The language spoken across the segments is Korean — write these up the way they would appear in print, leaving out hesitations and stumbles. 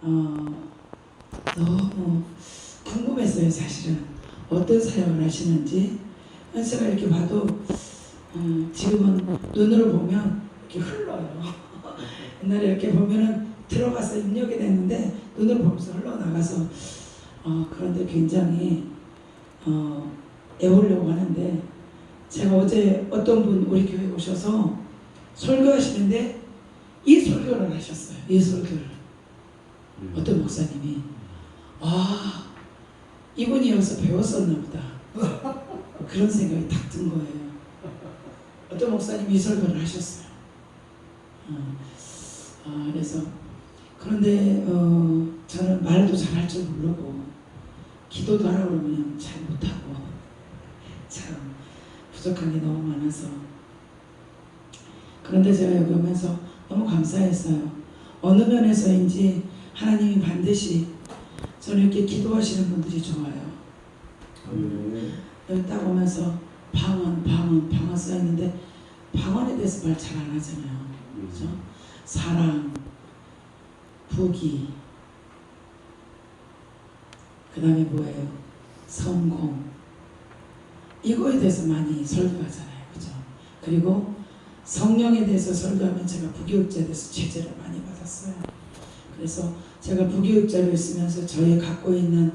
너무 궁금했어요. 사실은 어떤 사역을 하시는지. 제가 이렇게 봐도 지금은 눈으로 보면 이렇게 흘러요. 옛날에 이렇게 보면은 들어가서 입력이 됐는데 눈으로 보면서 흘러나가서 그런데 굉장히 애우려고 하는데, 제가 어제 어떤 분 우리 교회 오셔서 설교하시는데 이 설교를 하셨어요. 이 설교를 어떤 목사님이 이분이 여기서 배웠었나 보다 그런 생각이 딱 든 거예요. 어떤 목사님이 이 설교를 하셨어요. 그래서 그런데 저는 말도 잘할 줄 모르고 기도도 하라고 그러면 잘 못하고 참 부족한 게 너무 많아서. 그런데 제가 여기 오면서 너무 감사했어요. 어느 면에서인지 하나님이 반드시 저는 이렇게 기도하시는 분들이 좋아요. 여기 딱 오면서 방언 써있는데 방언에 대해서 말 잘 안 하잖아요. 그렇죠? 사랑, 부귀, 그 다음에 뭐예요? 성공, 이거에 대해서 많이 설교하잖아요. 그죠? 그리고 성령에 대해서 설교하면 제가 부교육자에 대해서 제재를 많이 받았어요. 그래서 제가 부교육자로 있으면서 저희 갖고 있는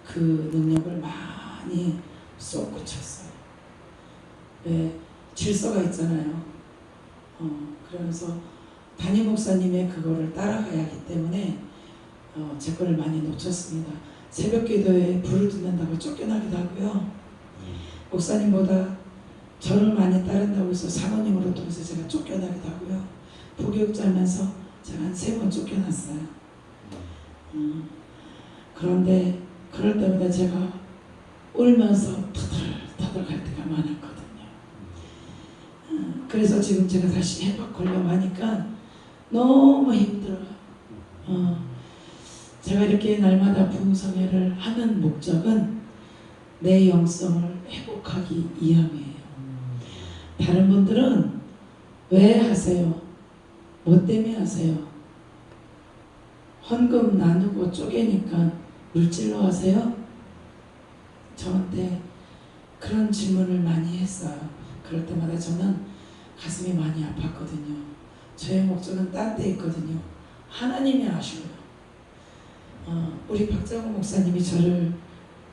그 능력을 많이 쏟구쳤어요. 왜? 질서가 있잖아요. 그러면서 담임 목사님의 그거를 따라가야 하기 때문에 제 거를 많이 놓쳤습니다. 새벽 기도에 불을 듣는다고 쫓겨나기도 하고요. 목사님보다 저를 많이 따른다고 해서 사모님으로 통해서 제가 쫓겨나기도 하고요. 부교육자 하면서 제가 한 3번 쫓겨났어요. 그런데 그럴 때마다 제가 울면서 터덜터덜 갈 때가 많았거든요. 그래서 지금 제가 다시 해박 걸려고 하니까 너무 힘들어요. 제가 이렇게 날마다 부흥성회를 하는 목적은 내 영성을 회복하기 위함이에요. 다른 분들은 왜 하세요? 뭐 때문에 하세요? 헌금 나누고 쪼개니까 물질로 하세요? 저한테 그런 질문을 많이 했어요. 그럴 때마다 저는 가슴이 많이 아팠거든요. 저의 목적은 딴 데 있거든요. 하나님이 아셔요. 우리 박장호 목사님이 저를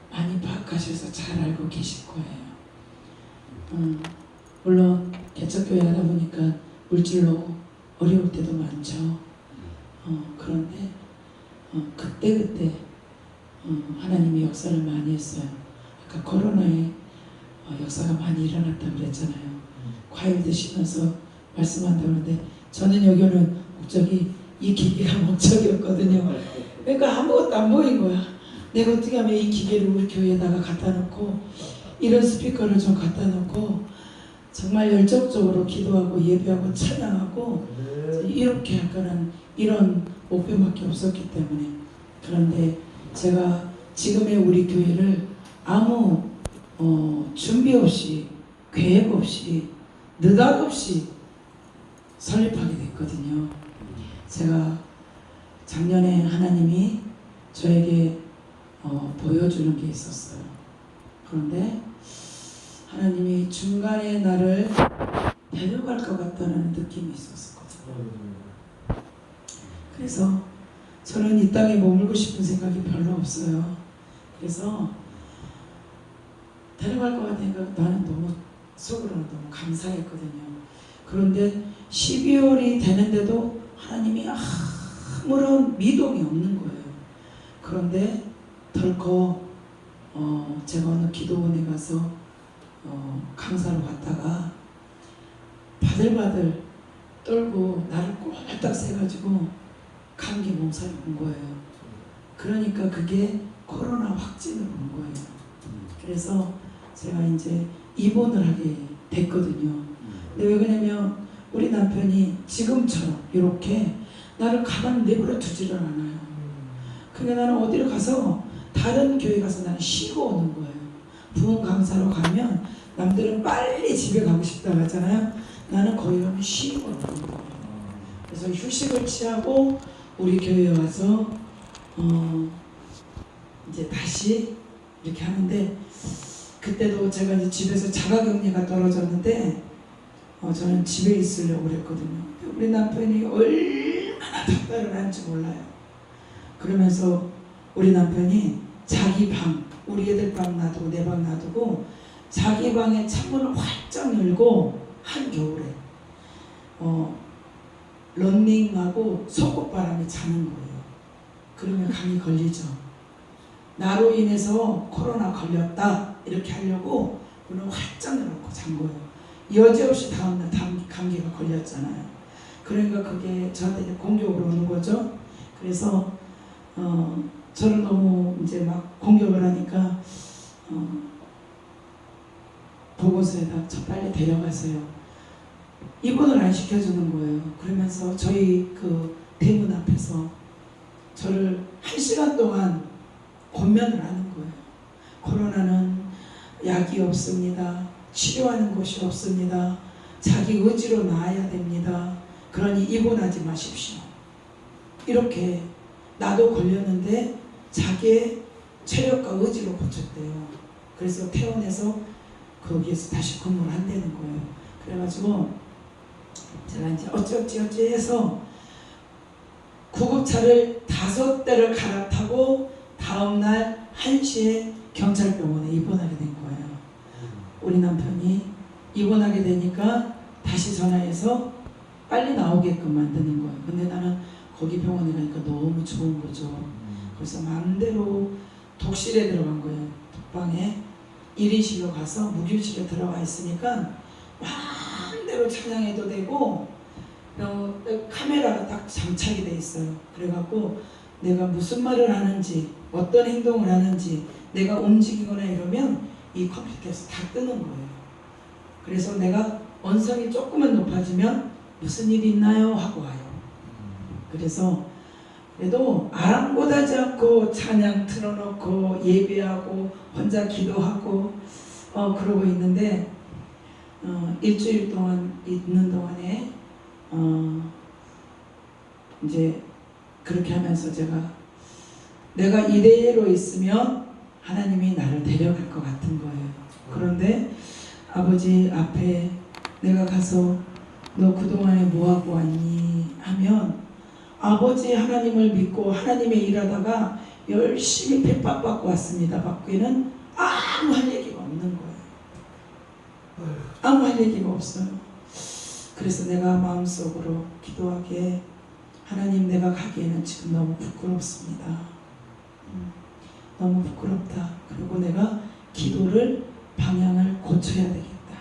많이 파악하셔서 잘 알고 계실 거예요. 물론 개척교회 하다 보니까 물질로 어려울 때도 많죠. 그런데 그때 하나님이 역사를 많이 했어요. 아까 코로나에 역사가 많이 일어났다고 그랬잖아요. 과일 드시면서 말씀한다고 하는데 저는 여기 오는 목적이 이 기계가 목적이었거든요. 그러니까 아무것도 안 보인 거야. 내가 어떻게 하면 이 기계를 우리 교회에다가 갖다 놓고 이런 스피커를 좀 갖다 놓고 정말 열정적으로 기도하고 예배하고 찬양하고 이렇게 약간은 이런 목표밖에 없었기 때문에. 그런데 제가 지금의 우리 교회를 아무 준비 없이 계획 없이 느닷없이 설립하게 됐거든요. 제가 작년에 하나님이 저에게 보여주는 게 있었어요. 그런데 하나님이 중간에 나를 데려갈 것 같다는 느낌이 있었거든요. 그래서 저는 이 땅에 머물고 싶은 생각이 별로 없어요. 그래서 데려갈 것 같으니까 나는 너무 속으로는 너무 감사했거든요. 그런데 12월이 되는데도 하나님이 아무런 미동이 없는 거예요. 그런데 덜컥 제가 어느 기도원에 가서 강사로 갔다가 바들바들 떨고 나를 꼴딱 세가지고 감기 몸살이 온 거예요. 그러니까 그게 코로나 확진으로 온 거예요. 그래서 제가 이제 입원을 하게 됐거든요. 근데 왜 그러냐면 우리 남편이 지금처럼 이렇게 나를 가만히 내버려 두지를 않아요. 그러니까 나는 어디를 가서 다른 교회 가서 나는 쉬고 오는 거예요. 부흥 강사로 가면 남들은 빨리 집에 가고 싶다고 하잖아요. 나는 거기 가면 쉬고 오는 거예요. 그래서 휴식을 취하고 우리 교회에 와서 이제 다시 이렇게 하는데 그때도 제가 이제 집에서 자가격리가 떨어졌는데 저는 집에 있으려고 그랬거든요. 우리 남편이 얼마나 닥달을 하는지 몰라요. 그러면서 우리 남편이 자기 방, 우리 애들 방 놔두고 내 방 놔두고 자기 방에 창문을 활짝 열고 한겨울에 런닝하고 속옷바람이 자는 거예요. 그러면 감이 걸리죠. 나로 인해서 코로나 걸렸다 이렇게 하려고 문을 활짝 열어놓고 잔 거예요. 여지없이 다음날 감기가 걸렸잖아요. 그러니까 그게 저한테 이제 공격으로 오는 거죠. 그래서 저를 너무 이제 막 공격을 하니까 보건소에다 저 빨리 데려가세요. 입원을 안 시켜주는 거예요. 그러면서 저희 그 대문 앞에서 저를 1시간 동안 권면을 하는 거예요. 코로나는 약이 없습니다. 치료하는 곳이 없습니다. 자기 의지로 나아야 됩니다. 그러니 입원하지 마십시오. 이렇게 나도 걸렸는데 자기의 체력과 의지로 고쳤대요. 그래서 퇴원해서 거기에서 다시 근무를 한다는 거예요. 그래가지고 제가 이제 어찌어찌 해서 구급차를 5대를 갈아타고 다음날 1시에 경찰병원에 입원하게 된 거예요. 우리 남편이 입원하게 되니까 다시 전화해서 빨리 나오게끔 만드는 거예요. 근데 나는 거기 병원에 가니까 너무 좋은 거죠. 그래서 마음대로 독실에 들어간 거예요. 독방에 1인실로 가서 무균실에 들어가 있으니까 마음대로 찬양해도 되고 카메라가 딱 장착이 돼 있어요. 그래갖고 내가 무슨 말을 하는지 어떤 행동을 하는지 내가 움직이거나 이러면 이 컴퓨터에서 다 뜨는 거예요. 그래서 내가 언성이 조금만 높아지면 무슨 일이 있나요? 하고 와요. 그래서 그래도 아랑곳하지 않고 찬양 틀어놓고 예배하고 혼자 기도하고 그러고 있는데 일주일 동안 있는 동안에 이제 그렇게 하면서 내가 이대로 있으면 하나님이 나를 데려갈 것 같은 거예요. 그런데 아버지 앞에 내가 가서 너 그동안에 뭐하고 왔니? 하면 아버지 하나님을 믿고 하나님의 일하다가 열심히 핍박받고 왔습니다. 밖에는 아무 할 얘기가 없는 거예요. 아무 할 얘기가 없어요. 그래서 내가 마음속으로 기도하기에 하나님 내가 가기에는 지금 너무 부끄럽습니다. 너무 부끄럽다. 그리고 내가 기도를 방향을 고쳐야 되겠다.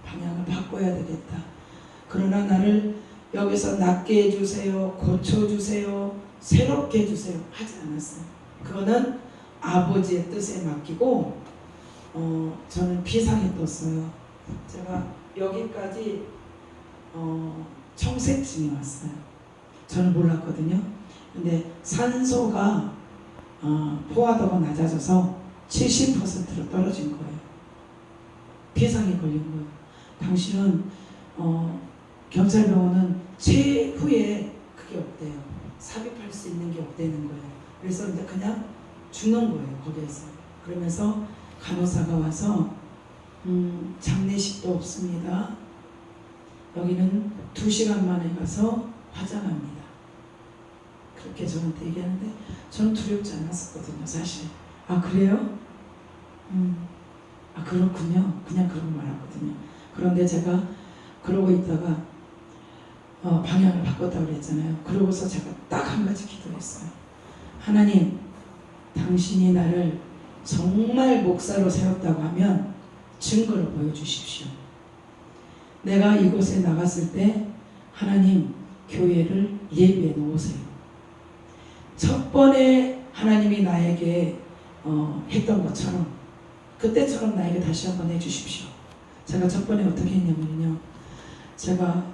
방향을 바꿔야 되겠다. 그러나 나를 여기서 낫게 해주세요. 고쳐주세요. 새롭게 해주세요. 하지 않았어요. 그거는 아버지의 뜻에 맡기고 저는 비상이 떴어요. 제가 여기까지 청색증이 왔어요. 저는 몰랐거든요. 근데 산소가 포화도가 낮아져서 70%로 떨어진 거예요. 비상이 걸린 거예요. 당신은 경찰병원은 최후에 그게 없대요. 삽입할 수 있는 게 없다는 거예요. 그래서 이제 그냥 죽는 거예요. 거기에서. 그러면서 간호사가 와서 장례식도 없습니다. 여기는 2시간 만에 가서 화장합니다. 그렇게 저한테 얘기하는데 저는 두렵지 않았었거든요. 사실. 아 그래요? 아 그렇군요. 그냥 그런 말 하거든요. 그런데 제가 그러고 있다가 방향을 바꿨다고 그랬잖아요. 그러고서 제가 딱 한 가지 기도했어요. 하나님, 당신이 나를 정말 목사로 세웠다고 하면 증거를 보여주십시오. 내가 이곳에 나갔을 때 하나님 교회를 예비해 놓으세요. 첫 번에 하나님이 나에게 했던 것처럼 그때처럼 나에게 다시 한번 해주십시오. 제가 첫 번에 어떻게 했냐면요. 제가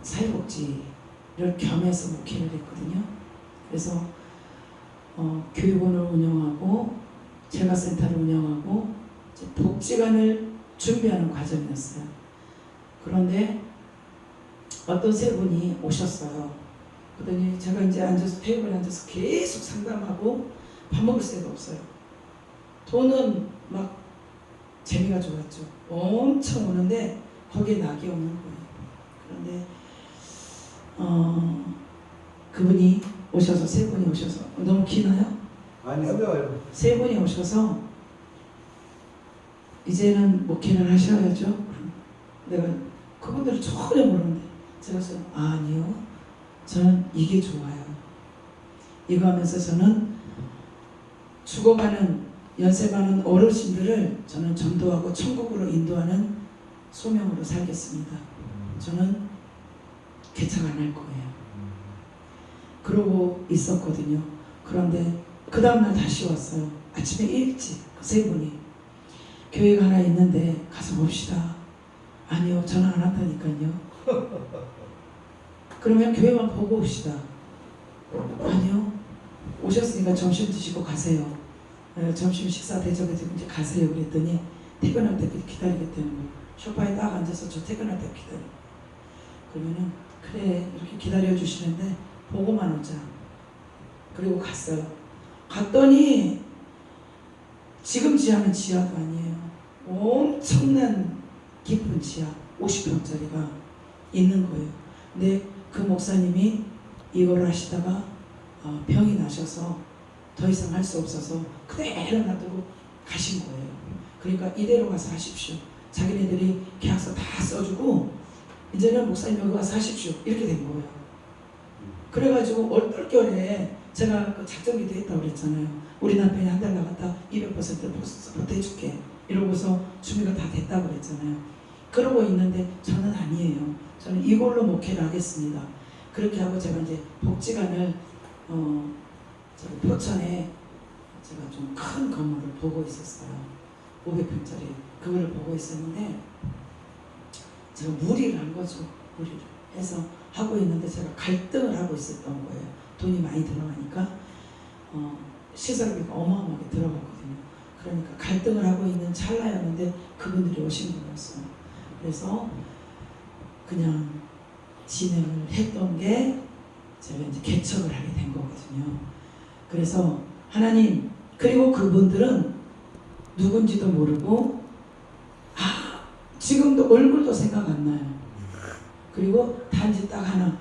사회복지를 겸해서 목회를 했거든요. 그래서 교육원을 운영하고 재가센터를 운영하고 복지관을 준비하는 과정이었어요. 그런데 어떤 세 분이 오셨어요. 그러더니 제가 이제 앉아서 테이블에 앉아서 계속 상담하고 밥 먹을 새도 없어요. 돈은 막 재미가 좋았죠. 엄청 오는데 거기에 낙이 없는 거예요. 그런데 그분이 오셔서 세 분이 오셔서 너무 기나요? 아니요. 세 분이 오셔서 이제는 목회를 하셔야죠. 내가 그분들을 전혀 모르는데 제가 아니요. 저는 이게 좋아요. 이거 하면서 저는 죽어가는 연세 많은 어르신들을 저는 전도하고 천국으로 인도하는 소명으로 살겠습니다. 저는 개척 안 할 거예요. 그러고 있었거든요. 그런데 그 다음날 다시 왔어요. 아침에 일찍 그 세 분이 교회가 하나 있는데 가서 봅시다. 아니요, 저는 안 한다니까요. 그러면 교회만 보고 옵시다. 아니요, 오셨으니까 점심 드시고 가세요. 점심 식사 대접해 드리고 이제 가세요. 그랬더니 퇴근할 때 기다리겠다는 거예요. 소파에 딱 앉아서 저 퇴근할 때 기다려. 그러면은 그래 이렇게 기다려 주시는데 보고만 오자. 그리고 갔어요. 갔더니 지금 지하는 지하가 아니에요. 엄청난 깊은 지하 50평짜리가 있는 거예요. 근데 그 목사님이 이걸 하시다가 병이 나셔서 더 이상 할 수 없어서 그대로 놔두고 가신 거예요. 그러니까 이대로 가서 하십시오. 자기네들이 계약서 다 써주고 이제는 목사님 여기 와서 하십시오. 이렇게 된 거예요. 그래가지고 얼떨결에 제가 그 작정기도 했다고 그랬잖아요. 우리 남편이 한 달 나갔다 200% 보태줄게. 이러고서 준비가 다 됐다고 그랬잖아요. 그러고 있는데 저는 아니에요. 저는 이걸로 목회를 하겠습니다. 그렇게 하고 제가 이제 복지관을 포천에 제가 좀 큰 건물을 보고 있었어요. 500평짜리 그거를 보고 있었는데 제가 무리를 한 거죠. 무리를 해서 하고 있는데 제가 갈등을 하고 있었던 거예요. 돈이 많이 들어가니까 시설비가 어마어마하게 들어갔거든요. 그러니까 갈등을 하고 있는 찰나였는데 그분들이 오신 거였어요. 그래서 그냥 진행을 했던 게 제가 이제 개척을 하게 된 거거든요. 그래서 하나님, 그리고 그분들은 누군지도 모르고 지금도 얼굴도 생각 안 나요. 그리고 단지 딱 하나,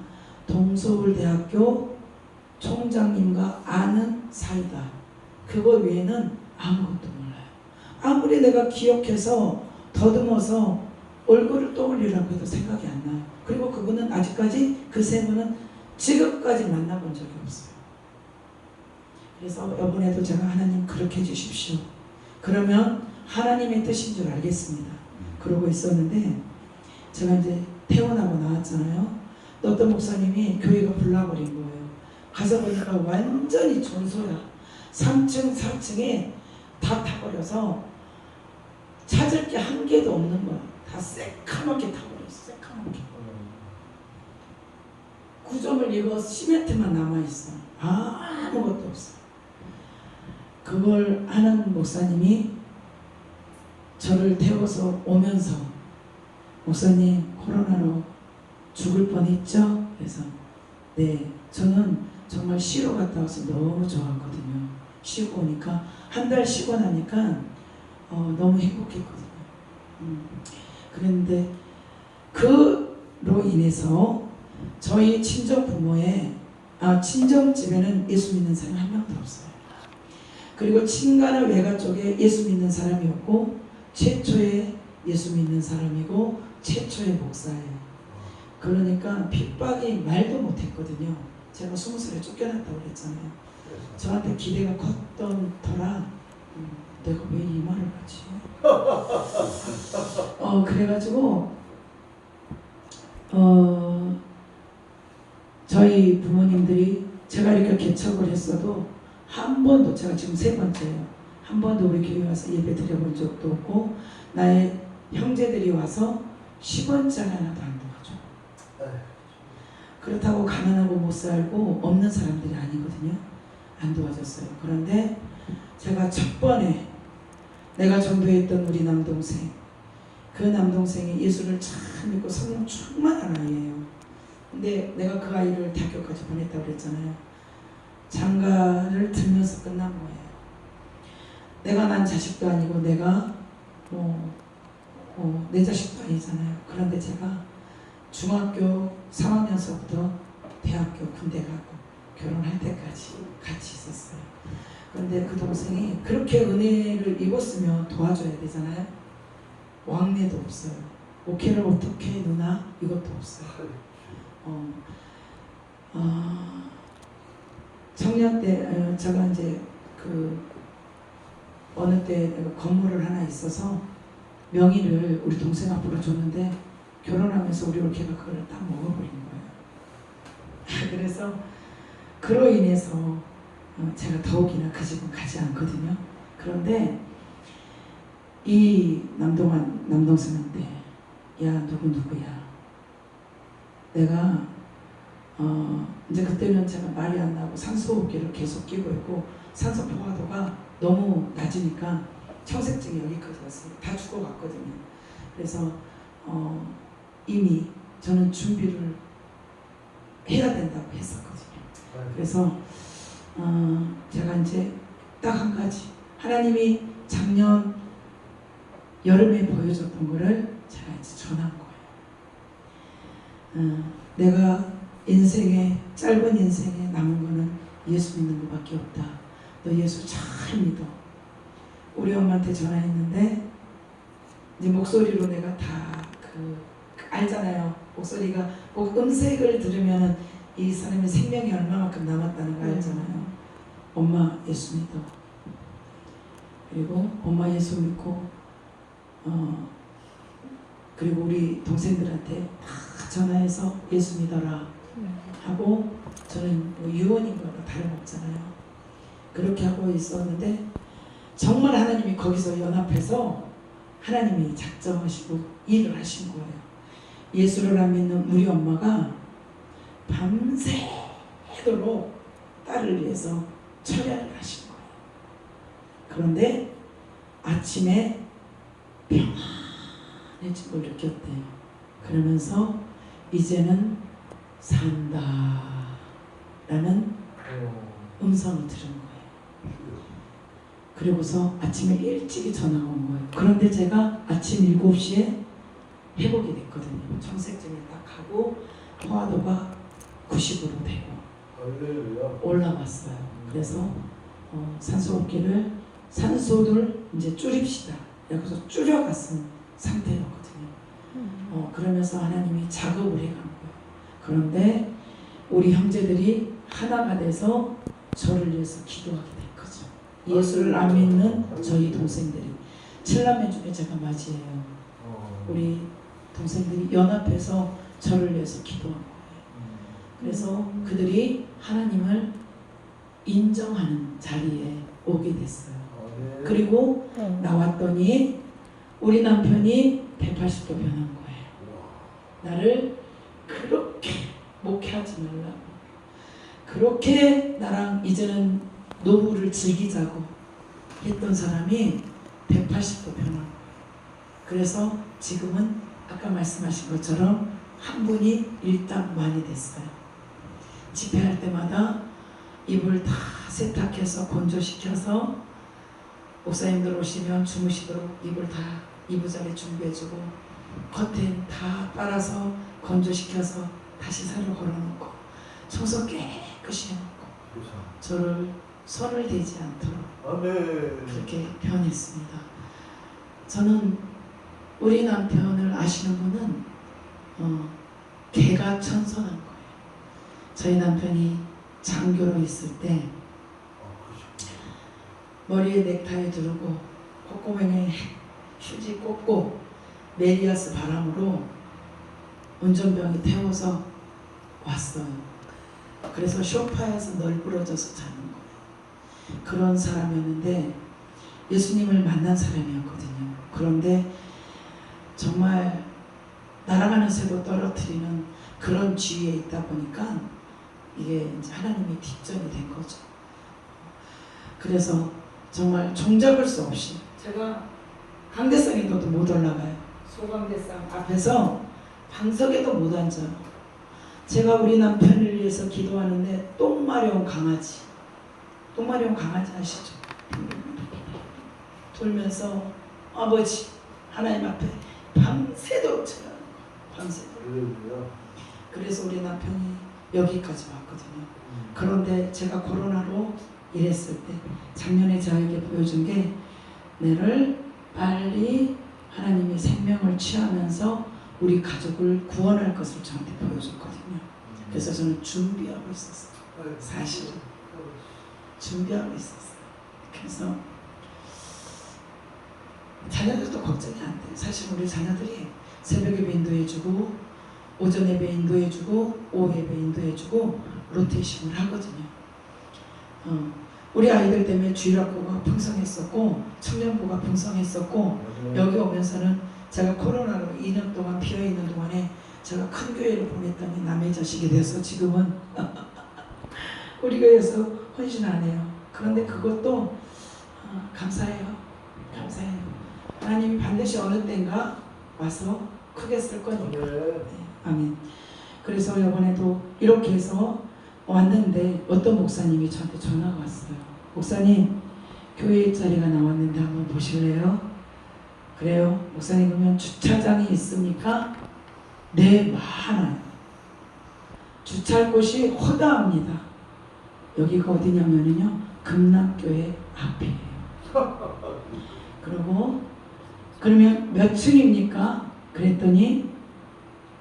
동서울대학교 총장님과 아는 사이다. 그거 외에는 아무것도 몰라요. 아무리 내가 기억해서 더듬어서 얼굴을 떠올리라고 해도 생각이 안 나요. 그리고 그분은 아직까지 그 세 분은 지금까지 만나본 적이 없어요. 그래서 이번에도 제가 하나님 그렇게 해주십시오. 그러면 하나님의 뜻인 줄 알겠습니다. 그러고 있었는데 제가 이제 퇴원하고 나왔잖아요. 어떤 목사님이 교회가 불나버린 거예요. 가서 보니까 완전히 전소야. 3층, 4층에 다 타버려서 찾을 게 한 개도 없는 거야. 다 새카맣게 타버렸어. 새카맣게. 구점을 입어 시멘트만 남아있어. 아무것도 없어. 그걸 하는 목사님이 저를 태워서 오면서 목사님 코로나로 죽을 뻔했죠? 그래서 네, 저는 정말 쉬러 갔다 와서 너무 좋았거든요. 쉬고 오니까 한 달 쉬고 나니까 너무 행복했거든요. 그런데 그로 인해서 저희 친정 부모의 친정집에는 예수 믿는 사람이 한 명도 없어요. 그리고 친가나 외가 쪽에 예수 믿는 사람이 없고 최초의 예수 믿는 사람이고 최초의 목사예요. 그러니까 핍박이 말도 못했거든요. 제가 20살에 쫓겨났다고 그랬잖아요. 저한테 기대가 컸던 터라 내가 왜 이 말을 하지? 그래가지고 저희 부모님들이 제가 이렇게 개척을 했어도 한 번도, 제가 지금 세 번째예요. 한 번도 우리 교회 와서 예배 드려본 적도 없고 나의 형제들이 와서 10원짜리 하나도 안 도와줘. 그렇다고 가난하고 못 살고 없는 사람들이 아니거든요. 안 도와줬어요. 그런데 제가 첫 번에 내가 전도했던 우리 남동생, 그 남동생이 예수를 참 믿고 성령 충만한 아이예요. 근데 내가 그 아이를 대학교까지 보냈다고 그랬잖아요. 장가를 들면서 끝난 거예요. 내가 난 자식도 아니고 내가 내 자식도 아니잖아요. 그런데 제가 중학교 3학년서부터 대학교 군대 가고 결혼할 때까지 같이 있었어요. 그런데 그 동생이 그렇게 은혜를 입었으면 도와줘야 되잖아요. 왕래도 없어요. 오케이를 어떻게 해 누나? 이것도 없어요. 청년 때 제가 이제 어느 때 내가 건물을 하나 있어서 명의를 우리 동생 앞으로 줬는데 결혼하면서 우리 올케가 그걸 딱 먹어버린 거예요. 그래서 그로 인해서 제가 더욱이나 그 집은 가지 않거든요. 그런데 이 남동생한테 야 누구야 내가 이제 그때는 제가 말이 안 나고 산소호흡기를 계속 끼고 있고 산소 포화도가 너무 낮으니까 청색증이 여기까지 왔어요. 다 죽어갔거든요. 그래서 이미 저는 준비를 해야 된다고 했었거든요. 그래서 제가 이제 딱 한 가지 하나님이 작년 여름에 보여줬던 거를 제가 이제 전한 거예요. 내가 짧은 인생에 남은 거는 예수 믿는 것밖에 없다. 너 예수 잘 믿어. 우리 엄마한테 전화했는데 이제 목소리로 내가 다 알잖아요. 목소리가 음색을 들으면 이 사람의 생명이 얼마만큼 남았다는 거 알잖아요. 엄마 예수 믿어. 그리고 엄마 예수 믿고 그리고 우리 동생들한테 다 전화해서 예수 믿어라 하고 저는 뭐 유언인 거나 다름없잖아요. 그렇게 하고 있었는데 정말 하나님이 거기서 연합해서 하나님이 작정하시고 일을 하신 거예요. 예수를 안 믿는 우리 엄마가 밤새도록 딸을 위해서 철야를 하신 거예요. 그런데 아침에 평안해진 걸 느꼈대요. 그러면서 이제는 산다 라는 음성을 들은 거예요. 그리고서 아침에 일찍이 전화가 온 거예요. 그런데 제가 아침 7시에 회복이 됐거든요. 청색증이 딱 하고 포화도가 90으로 되고 올라왔어요. 그래서 산소를 이제 줄입시다. 여기서 줄여갔은 상태였거든요. 그러면서 하나님이 작업을 해간 거예요. 그런데 우리 형제들이 하나가 돼서 저를 위해서 기도하게 된 거죠. 예수를 안 믿는 저희 동생들이 7남매 중에 제가 맞이해요. 우리 동생들이 연합해서 저를 위해서 기도한 거예요. 그래서 그들이 하나님을 인정하는 자리에 오게 됐어요. 그리고 나왔더니 우리 남편이 180도 변한 거예요. 나를 그렇게 목회하지 말라고, 그렇게 나랑 이제는 노후를 즐기자고 했던 사람이 180도 변한 거예요. 그래서 지금은 아까 말씀하신 것처럼 한 분이 일당만이 됐어요. 집회할 때마다 이불 다 세탁해서 건조시켜서 목사님들 오시면 주무시도록 이불 다 이부자리 준비해주고 커튼 다 빨아서 건조시켜서 다시 새로 걸어놓고 청소 깨끗이 해놓고 저를 손을 대지 않도록 그렇게 변했습니다. 저는 우리 남편을 아시는 분은 개가 천선한 거예요. 저희 남편이 장교로 있을 때 머리에 넥타이 두르고 콧구멍에 휴지 꽂고 메리아스 바람으로 운전병이 태워서 왔어요. 그래서 소파에서 널브러져서 자는 거예요. 그런 사람이었는데 예수님을 만난 사람이었거든요. 그런데 정말 날아가는 새도 떨어뜨리는 그런 지위에 있다 보니까 이게 이제 하나님이 뒷전이 된 거죠. 그래서 정말 종잡을 수 없이 제가 강대상에도 못 올라가요. 소강대상 앞에서 방석에도 못 앉아요. 제가 우리 남편을 위해서 기도하는데 똥 마려운 강아지 아시죠? 돌면서 아버지 하나님 앞에 밤새도록 전하는 거. 밤새도록. 그래서 우리 남편이 여기까지 왔거든요. 그런데 제가 코로나로 일했을 때 작년에 저에게 보여준 게 내를 빨리 하나님이 생명을 취하면서 우리 가족을 구원할 것을 저한테 보여줬거든요. 그래서 저는 준비하고 있었어요. 사실은 준비하고 있었어요. 그래서 자녀들도 걱정이 안 돼요. 사실 우리 자녀들이 새벽 예배 인도해주고 오전 예배 인도해주고 오후 예배 인도해주고 로테이션을 하거든요. 우리 아이들 때문에 주일학교가 풍성했었고 청년부가 풍성했었고 여기 오면서는 제가 코로나로 2년 동안 비어있는 동안에 제가 큰 교회를 보냈더니 남의 자식이 돼서 지금은 우리 교회에서 헌신 안 해요. 그런데 그것도 감사해요. 하나님이 반드시 어느 때인가 와서 크게 쓸 거니까. 네, 아멘. 그래서 이번에도 이렇게 해서 왔는데 어떤 목사님이 저한테 전화가 왔어요. 목사님, 교회 자리가 나왔는데 한번 보실래요? 그래요. 목사님, 그러면 주차장이 있습니까? 네, 많아요. 주차할 곳이 허다합니다. 여기가 어디냐면요, 금남교회 앞이에요. 그러면 몇 층입니까? 그랬더니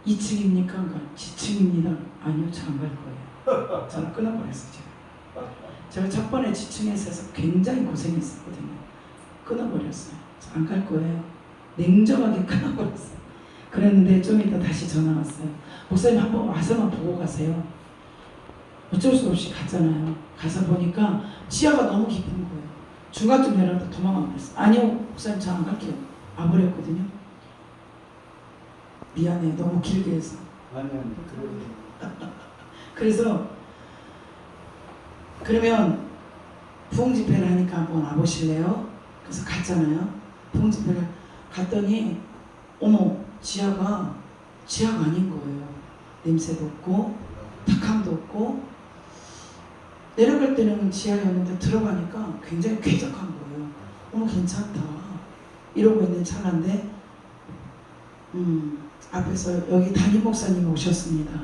2층입니까? 그러니까 지층입니다. 아니요, 저 안 갈 거예요. 저는 끊어버렸어요. 제가 첫 번에 지층에서 해서 굉장히 고생했었거든요. 끊어버렸어요. 저 안 갈 거예요. 냉정하게 끊어버렸어요. 그랬는데 좀 이따 다시 전화 왔어요. 목사님 한번 와서만 보고 가세요. 어쩔 수 없이 갔잖아요. 가서 보니까 지하가 너무 깊은 거예요. 중간쯤 내려가다 도망가 버렸어요. 아니요, 목사님 저 안 갈게요. 와버렸거든요. 미안해, 너무 길게 해서. 그래서 그러면 부흥집회를 하니까 한번 와보실래요? 그래서 갔잖아요. 부흥집회를 갔더니 어머, 지하가 아닌 거예요. 냄새도 없고 탁함도 없고 내려갈 때는 지하였는데 들어가니까 굉장히 쾌적한 거예요. 어머, 괜찮다 이러고 있는 찰나인데 앞에서 여기 담임 목사님이 오셨습니다.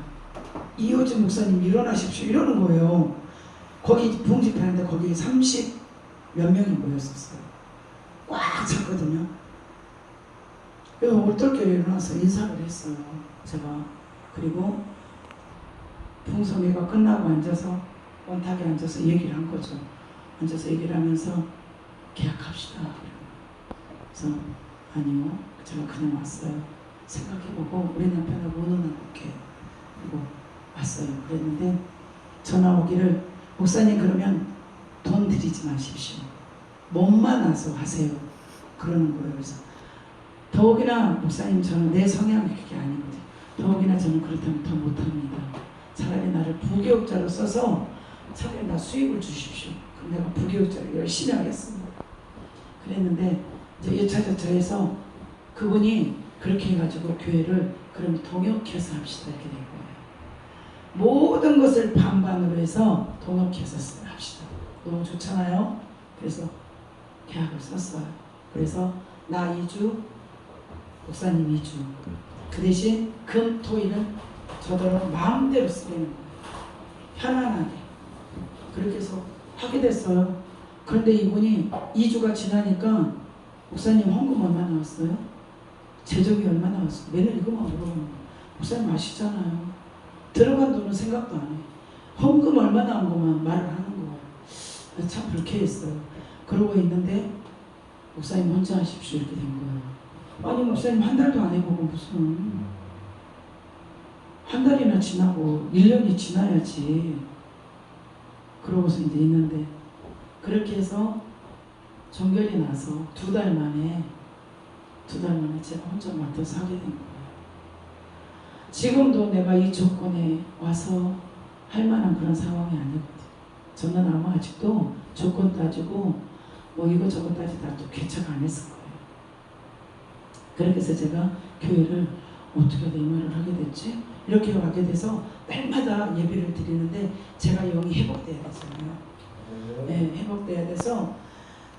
이호진 목사님 일어나십시오 이러는 거예요. 거기 부흥집회 하는데 거기 30 몇 명이 모였었어요. 꽉 찼거든요. 그래서 얼떨결에 일어나서 인사를 했어요. 제가. 그리고 부흥성회가 끝나고 앉아서 원탁에 앉아서 얘기를 한 거죠. 앉아서 얘기를 하면서 계약합시다. 그래서 아니요, 제가 그냥 왔어요. 생각해보고 우리 남편하고 의논해볼게. 그리고 왔어요. 그랬는데 전화 오기를 목사님 그러면 돈 드리지 마십시오. 몸만 와서 하세요. 그러는 거예요. 그래서 더욱이나 목사님 저는 내 성향이 그게 아니거든요. 더욱이나 저는 그렇다면 더 못합니다. 차라리 나를 부교육자로 써서 차라리 나 수입을 주십시오. 그럼 내가 부교육자를 열심히 하겠습니다. 그랬는데 이제 여차저차해서 그분이 그렇게 해가지고 교회를 그럼 동역해서 합시다 이렇게 된 거예요. 모든 것을 반반으로 해서 동역해서 합시다. 너무 좋잖아요. 그래서 계약을 썼어요. 그래서 나 2주, 목사님 2주. 그 대신 금, 토일은 저더러 마음대로 쓰는 거예요. 편안하게. 그렇게 해서 하게 됐어요. 그런데 이분이 2주가 지나니까 목사님 헌금 얼마 나왔어요? 재정이 얼마 나왔어요? 맨날 이거만 물어보는 거예요. 목사님 아시잖아요. 들어간 돈은 생각도 안 해요. 헌금 얼마 나온 것만 말을 하는 거예요. 참 불쾌했어요. 그러고 있는데 목사님 혼자 하십시오 이렇게 된 거예요. 아니 목사님 한 달도 안 해보고 무슨 한 달이나 지나고 1년이 지나야지. 그러고서 이제 있는데 그렇게 해서 종결이 나서 2달 만에 제가 혼자 맡아서 하게 된 거예요. 지금도 내가 이 조건에 와서 할 만한 그런 상황이 아니거든요. 저는 아마 아직도 조건 따지고 뭐 이것저것 따지다 또 개척 안 했을 거예요. 그렇게 해서 제가 교회를 어떻게 내 말을 하게 됐지? 이렇게 가게 돼서 날마다 예배를 드리는데 제가 영이 회복돼야 되잖아요. 네, 회복돼야 돼서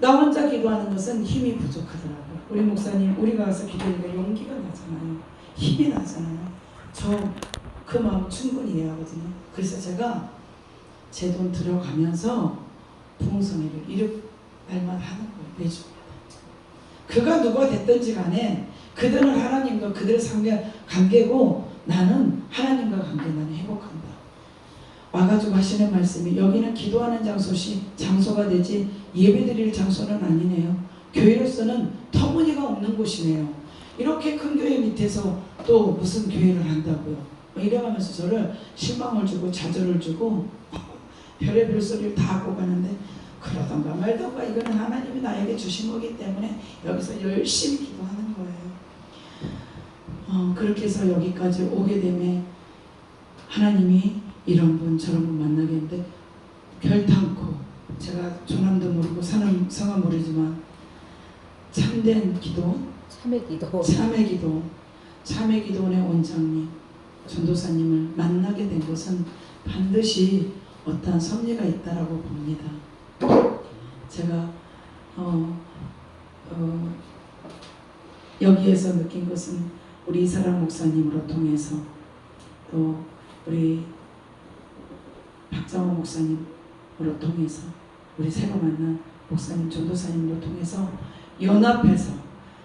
나 혼자 기도하는 것은 힘이 부족하더라고요. 우리 목사님 우리가 가서 기도하니까 용기가 나잖아요. 힘이 나잖아요. 저 그 마음 충분히 이해하거든요. 그래서 제가 제 돈 들어가면서 부흥성회를 날마다 하는 거예요. 매주마다. 그가 누가 됐든지 간에 그들은 하나님과 그들의 관계고 나는 하나님과 관계, 나는 회복한다. 와가지고 하시는 말씀이 여기는 기도하는 장소가 되지 예배드릴 장소는 아니네요. 교회로서는 터무니가 없는 곳이네요. 이렇게 큰 교회 밑에서 또 무슨 교회를 한다고요. 이래가면서 저를 실망을 주고 좌절을 주고 별의별 소리를 다 하고 가는데 그러던가 말던가 이거는 하나님이 나에게 주신 거기 때문에 여기서 열심히 기도하는 거예요. 그렇게 해서 여기까지 오게 되면 하나님이 이런 분 저런 분 만나게 했는데 결탄코 제가 조남도 모르고 성함 모르지만 참된 기도 참회 기도원의 원장님 전도사님을 만나게 된 것은 반드시 어떠한 섭리가 있다라고 봅니다. 제가 여기에서 느낀 것은 우리 이사람 목사님으로 통해서 또 우리 박정호 목사님으로 통해서 우리 새로 만난 목사님 전도사님으로 통해서 연합해서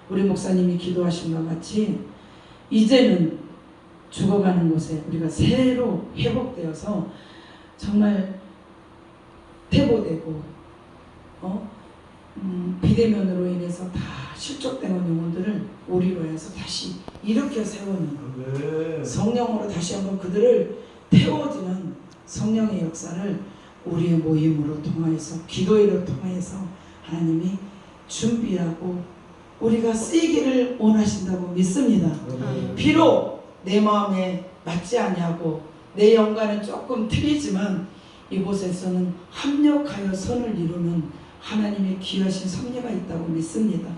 우리 목사님이 기도하신 것 같이 이제는 죽어가는 곳에 우리가 새로 회복되어서 정말 퇴보되고 비대면으로 인해서 다 실족된 영혼들을 우리로 해서 다시 일으켜 세우는 성령으로 다시 한번 그들을 태워지는 성령의 역사를 우리의 모임으로 통하여서 기도회로 통하여서 하나님이 준비하고 우리가 쓰이기를 원하신다고 믿습니다. 비록 내 마음에 맞지 아니하고 내 영과는 조금 틀리지만 이곳에서는 합력하여 선을 이루는 하나님의 귀하신 섭리가 있다고 믿습니다.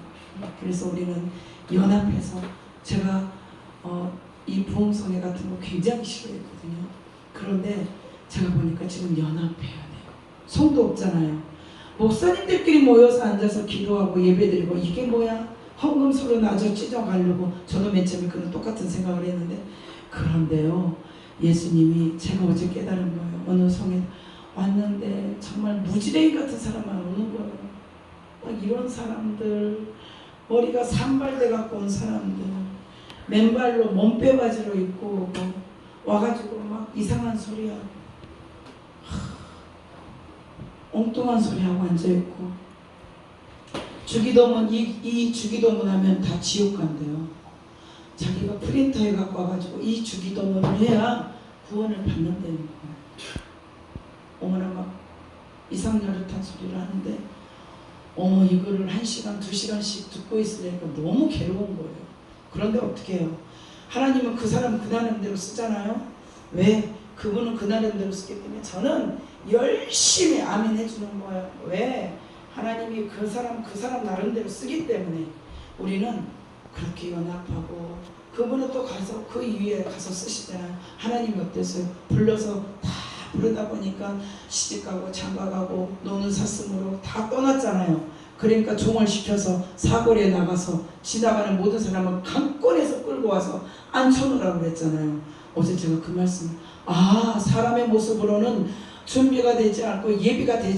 그래서 우리는 연합해서 제가 이 부흥성회 같은 거 굉장히 싫어했거든요. 그런데 제가 보니까 지금 연합해야 돼요. 성도 없잖아요. 목사님들끼리 모여서 앉아서 기도하고 예배드리고 이게 뭐야? 헌금 서로 나눠 찢어가려고 저도 맨 처음에 그런 똑같은 생각을 했는데 그런데요 예수님이 제가 어제 깨달은 거예요. 어느 성에 왔는데 정말 무지랭이 같은 사람만 오는 거예요. 막 이런 사람들 머리가 산발돼 갖고 온 사람들 맨발로 몸빼바지로 입고 오고 와가지고 막 이상한 소리하고 엉뚱한 소리하고 앉아있고 주기도문 이 주기도문 하면 다 지옥 간대요. 자기가 프린터에 갖고 와가지고 이 주기도문을 해야 구원을 받는다는 거예요. 어머나 막 이상야릇한 소리를 하는데 이거를 1시간 2시간씩 듣고 있으니까 너무 괴로운 거예요. 그런데 어떻게 해요? 하나님은 그 사람 그 나름대로 쓰잖아요. 왜? 그분은 그 나름대로 쓰기 때문에 저는 열심히 아멘 해주는 거예요. 왜? 하나님이 그 사람 나름대로 쓰기 때문에 우리는 그렇게 연합하고 그분은 또 가서 그 위에 가서 쓰시잖아요. 하나님이 어땠어요? 불러서 다 부르다 보니까 시집가고 장가가고 노는 사슴으로 다 떠났잖아요. 그러니까 종을 시켜서 사거리에 나가서 지나가는 모든 사람을 강권해서 끌고 와서 앉혀놓으라고 그랬잖아요. 어제 제가 그 말씀 사람의 모습으로는 준비가 되지 않고 예비가 되지